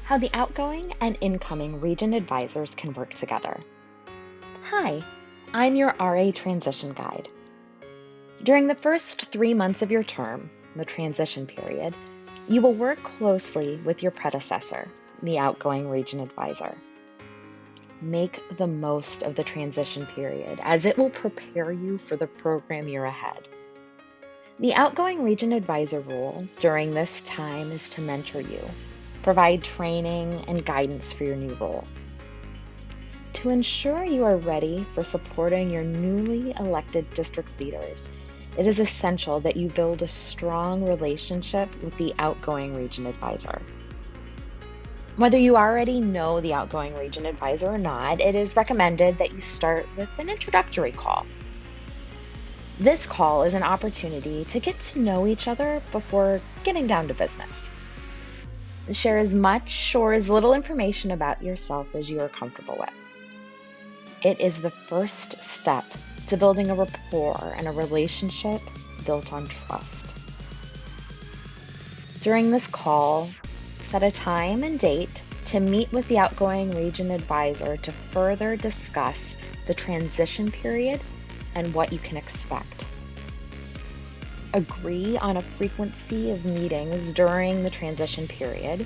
how the outgoing and incoming region advisors can work together. Hi, I'm your RA Transition Guide. During the first 3 months of your term, the transition period, you will work closely with your predecessor, the outgoing region advisor. Make the most of the transition period as it will prepare you for the program year ahead. The outgoing region advisor role during this time is to mentor you, provide training and guidance for your new role. To ensure you are ready for supporting your newly elected district leaders, it is essential that you build a strong relationship with the outgoing region advisor. Whether you already know the outgoing region advisor or not, it is recommended that you start with an introductory call. This call is an opportunity to get to know each other before getting down to business. Share as much or as little information about yourself as you are comfortable with. It is the first step to building a rapport and a relationship built on trust. During this call, set a time and date to meet with the outgoing region advisor to further discuss the transition period and what you can expect. Agree on a frequency of meetings during the transition period,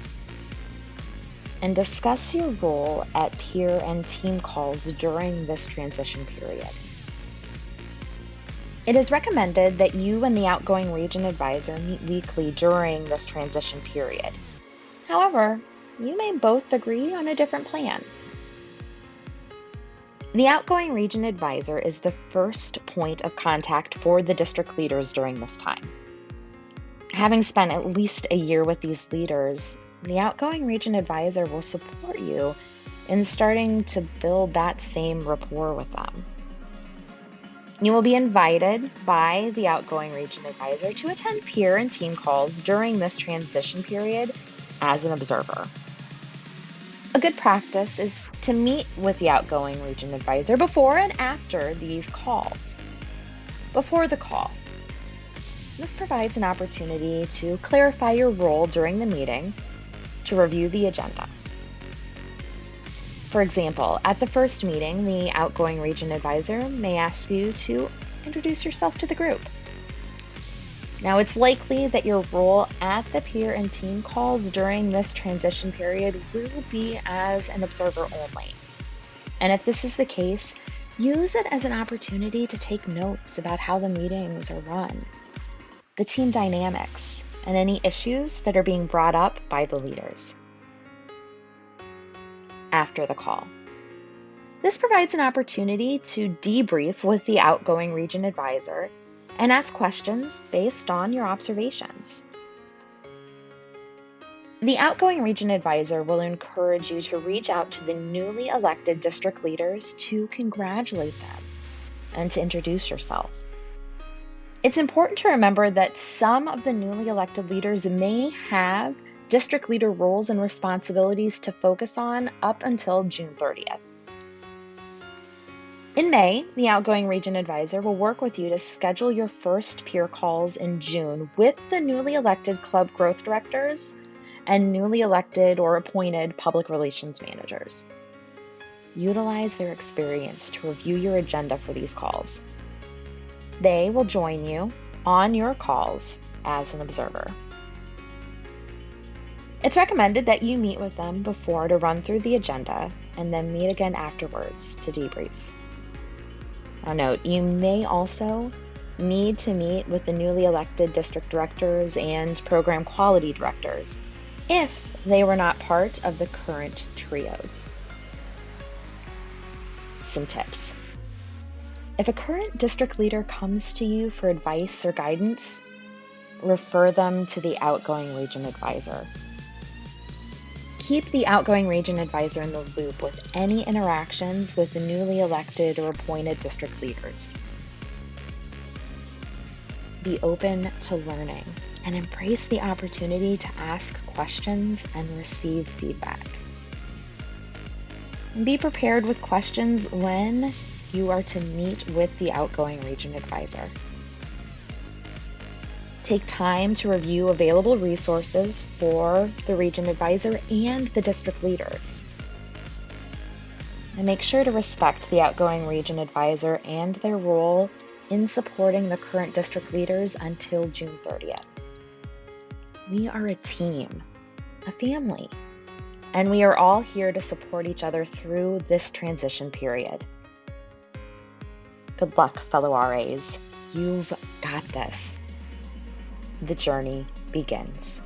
and discuss your role at peer and team calls during this transition period. It is recommended that you and the outgoing region advisor meet weekly during this transition period. However, you may both agree on a different plan. The outgoing region advisor is the first point of contact for the district leaders during this time. Having spent at least a year with these leaders, the outgoing region advisor will support you in starting to build that same rapport with them. You will be invited by the outgoing region advisor to attend peer and team calls during this transition period as an observer. A good practice is to meet with the outgoing region advisor before and after these calls. Before the call, this provides an opportunity to clarify your role during the meeting, to review the agenda. For example, at the first meeting, the outgoing region advisor may ask you to introduce yourself to the group. Now, it's likely that your role at the peer and team calls during this transition period will be as an observer only. And if this is the case, use it as an opportunity to take notes about how the meetings are run, the team dynamics, and any issues that are being brought up by the leaders. After the call, this provides an opportunity to debrief with the outgoing region advisor and ask questions based on your observations. The outgoing region advisor will encourage you to reach out to the newly elected district leaders to congratulate them and to introduce yourself. It's important to remember that some of the newly elected leaders may have district leader roles and responsibilities to focus on up until June 30th. In May, the outgoing region advisor will work with you to schedule your first peer calls in June with the newly elected club growth directors and newly elected or appointed public relations managers. Utilize their experience to review your agenda for these calls. They will join you on your calls as an observer. It's recommended that you meet with them before to run through the agenda and then meet again afterwards to debrief. Now note, you may also need to meet with the newly elected district directors and program quality directors if they were not part of the current trios. Some tips. If a current district leader comes to you for advice or guidance, refer them to the outgoing region advisor. Keep the outgoing region advisor in the loop with any interactions with the newly elected or appointed district leaders. Be open to learning and embrace the opportunity to ask questions and receive feedback. And be prepared with questions when you are to meet with the outgoing region advisor. Take time to review available resources for the region advisor and the district leaders. And make sure to respect the outgoing region advisor and their role in supporting the current district leaders until June 30th. We are a team, a family, and we are all here to support each other through this transition period. Good luck, fellow RAs. You've got this. The journey begins.